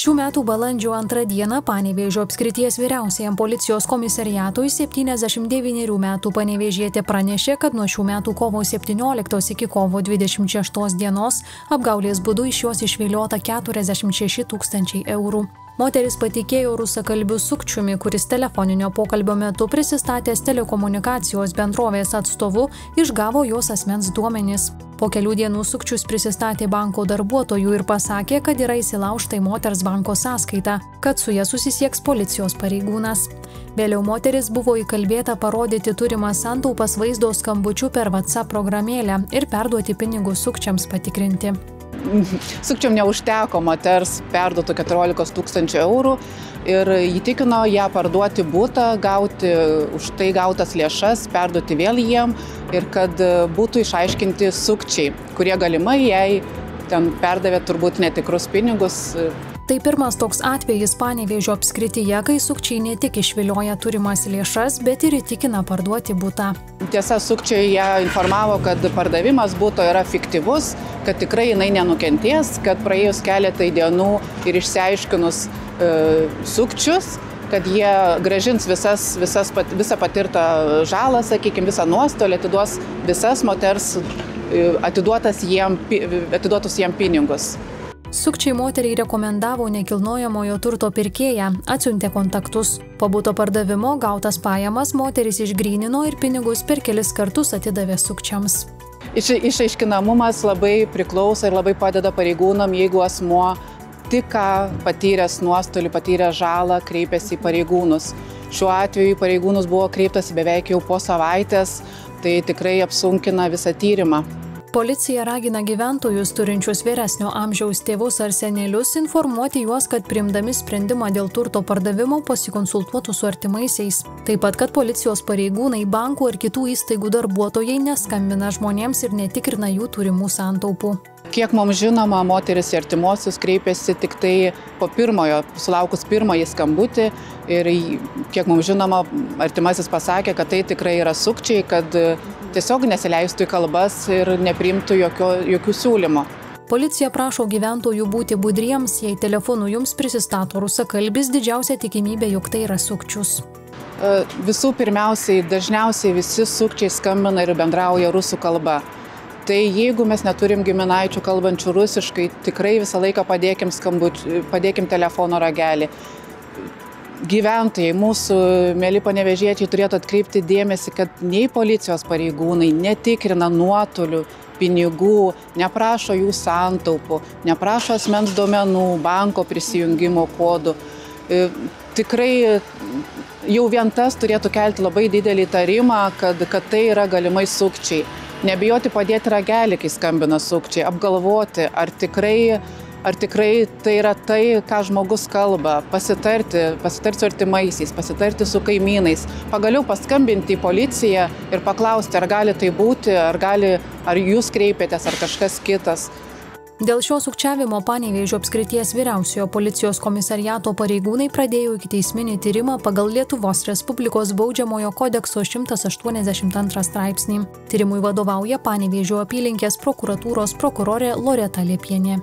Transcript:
Šių metų balandžio 2 dieną Panevėžio apskrities vyriausiajam policijos komisariatui 79 metų panevėžietė pranešė, kad nuo šių metų kovo 17 iki kovo 26 dienos apgaulės būdu iš jos išviliota 46 000 eurų. Moteris patikėjo rusakalbiu sukčiumi, kuris telefoninio pokalbio metu prisistatęs telekomunikacijos bendrovės atstovu išgavo jos asmens duomenis. Po kelių dienų sukčius prisistatė banko darbuotojų ir pasakė, kad yra įsilaužta į moters banko sąskaitą, kad su ja susisieks policijos pareigūnas. Vėliau moteris buvo įkalbėta parodyti turimas santaupas vaizdo skambučiu per WhatsApp programėlę ir perduoti pinigus sukčiams patikrinti. Sukčiam neužteko moters perduotų 14 000 eurų ir įtikino ją parduoti butą, gauti už tai gautas lėšas, perduoti vėl jiem ir kad būtų išaiškinti sukčiai, kurie galimai jai ten perdavė turbūt netikrus pinigus. Tai pirmas toks atvejis Panevėžio apskrityje, kai sukčiai ne tik išvilioja turimas lėšas, bet ir įtikina parduoti butą. Tiesa, sukčiai ją informavo, kad pardavimas buto yra fiktyvus, kad tikrai jinai nenukentės, kad praėjus keletai dienų ir išsiaiškinus sukčius, kad jie grąžins visą patirtą žalą, sakykime, visą nuostolį, atiduos visas moters atiduotus jiem pinigus. Sukčiai moteriai rekomendavo nekilnojamojo turto pirkėją, atsiuntė kontaktus. Po buto pardavimo gautas pajamas moteris išgrynino ir pinigus per kelis kartus atidavė sukčiams. Išaiškinamumas labai priklauso ir labai padeda pareigūnam, jeigu asmuo tik ką patyręs nuostolį, patyręs žalą, kreipiasi į pareigūnus. Šiuo atveju pareigūnus buvo kreiptas beveik jau po savaitės, tai tikrai apsunkina visą tyrimą. Policija ragina gyventojus turinčius vyresnio amžiaus tėvus ar senelius informuoti juos, kad priimdami sprendimą dėl turto pardavimo pasikonsultuotų su artimaisiais. Taip pat, kad policijos pareigūnai, bankų ar kitų įstaigų darbuotojai neskambina žmonėms ir netikrina jų turimų santaupų. Kiek mums žinoma, moteris į artimuosius kreipėsi tik tai po sulaukus pirmąjį skambutį ir kiek mums žinoma, artimasis pasakė, kad tai tikrai yra sukčiai, kad tiesiog nesileistų į kalbas ir nepriimtų jokių siūlymų. Policija prašo gyventojų būti budriems, jei telefonu jums prisistato rusakalbis, didžiausia tikimybė, jog tai yra sukčius. Visų pirmiausiai, dažniausiai visi sukčiai skambina ir bendrauja rusų kalba. Tai jeigu mes neturim giminaičių kalbančių rusiškai, tikrai visą laiką padėkim telefono ragelį. Gyventojai, mūsų mėly panevėžiečiai turėtų atkreipti dėmesį, kad nei policijos pareigūnai netikrina nuotolių, pinigų, neprašo jų santaupų, neprašo asmens duomenų, banko prisijungimo kodų. Tikrai jau vien tas turėtų kelti labai didelį įtarimą, kad tai yra galimai sukčiai. Nebijoti padėti ragelį, kai skambina sukčiai, apgalvoti, ar tikrai tai yra tai, ką žmogus kalba, pasitarti su artimaisiais, pasitarti su kaimynais, pagaliau paskambinti į policiją ir paklausti, ar gali tai būti, ar jūs kreipėtės, ar kažkas kitas. Dėl šio sukčiavimo Panevėžio apskrities vyriausiojo policijos komisariato pareigūnai pradėjo ikiteisminį tyrimą pagal Lietuvos Respublikos baudžiamojo kodekso 182 straipsnį. Tyrimui vadovauja Panevėžio apylinkės prokuratūros prokurorė Loreta Liepienė.